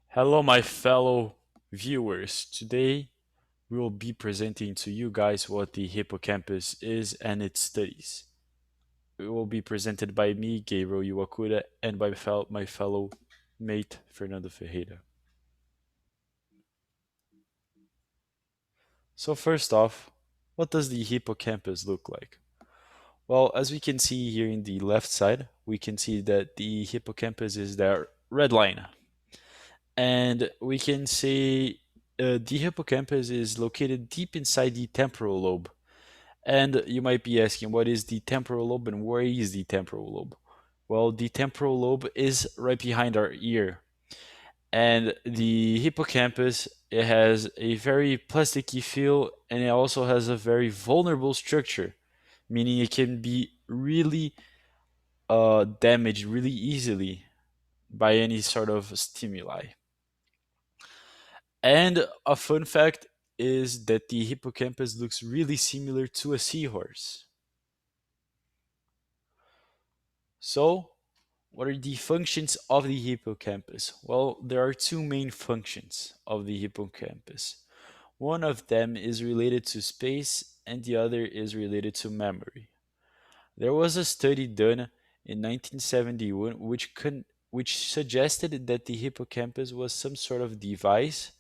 Hello, my fellow viewers. Today we will be presenting to you guys what the hippocampus is and its studies. It will be presented by me, Gabriel Iwakura, and by my fellow mate, Fernando Ferreira. So, first off, what does the hippocampus look like? Well, as we can see here in the left side, we can see that the hippocampus is the red line. And we can say the hippocampus is located deep inside the temporal lobe. And you might be asking, what is the temporal lobe and where is the temporal lobe? Well, the temporal lobe is right behind our ear. And the hippocampus, it has a very plasticky feel and it also has a very vulnerable structure, meaning it can be really damaged really easily by any sort of stimuli. And a fun fact is that the hippocampus looks really similar to a seahorse. So, what are the functions of the hippocampus? Well, there are two main functions of the hippocampus. One of them is related to space, and the other is related to memory. There was a study done in 1971 which suggested that the hippocampus was some sort of device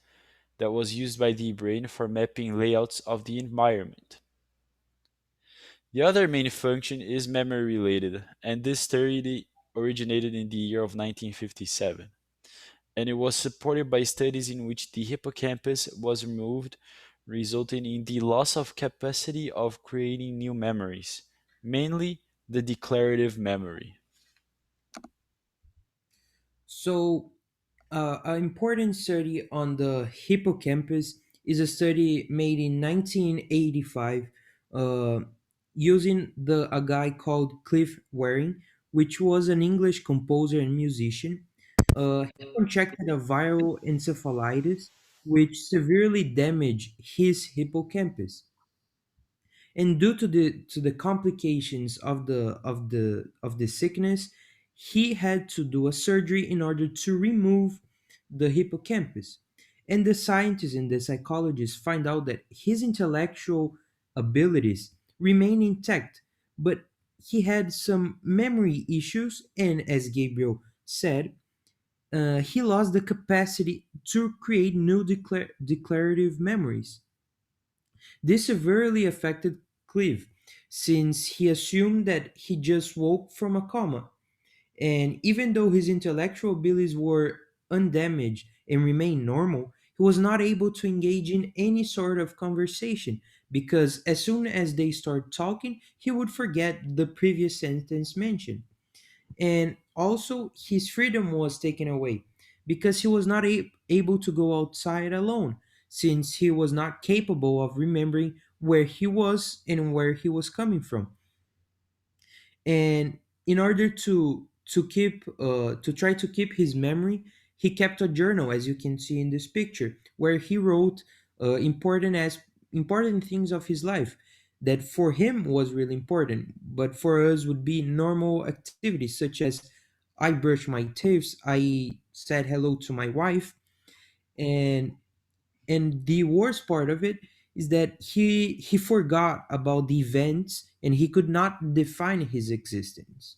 that was used by the brain for mapping layouts of the environment. The other main function is memory related, and this study originated in the year of 1957, and it was supported by studies in which the hippocampus was removed, resulting in the loss of capacity of creating new memories, mainly the declarative memory. So, an important study on the hippocampus is a study made in 1985 uh, using a guy called Cliff Waring, which was an English composer and musician. He contracted a viral encephalitis, which severely damaged his hippocampus, and due to the complications of the sickness, he had to do a surgery in order to remove the hippocampus. And the scientists and the psychologists find out that his intellectual abilities remain intact, but he had some memory issues, and as Gabriel said, he lost the capacity to create new declarative memories. This severely affected Clive, since he assumed that he just woke from a coma, and even though his intellectual abilities were undamaged and remained normal, he was not able to engage in any sort of conversation because as soon as they start talking, he would forget the previous sentence mentioned. And also, his freedom was taken away because he was not able to go outside alone, since he was not capable of remembering where he was and where he was coming from. And in order to try to keep his memory, he kept a journal, as you can see in this picture, where he wrote important things of his life that for him was really important, but for us would be normal activities such as I brushed my teeth, I said hello to my wife, and the worst part of it is that he forgot about the events and he could not define his existence.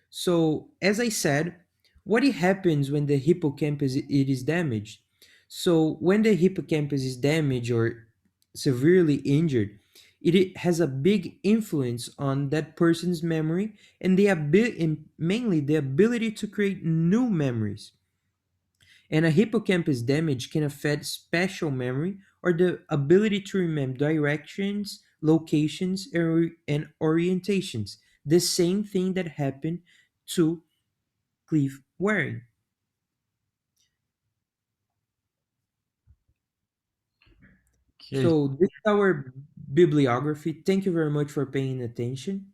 So, as I said, what happens when the hippocampus it is damaged? So, when the hippocampus is damaged or severely injured, it has a big influence on that person's memory and mainly the ability to create new memories. And a hippocampus damage can affect spatial memory or the ability to remember directions, locations, and orientations. The same thing that happened to Cliff Waring. Okay, So this is our bibliography. Thank you very much for paying attention.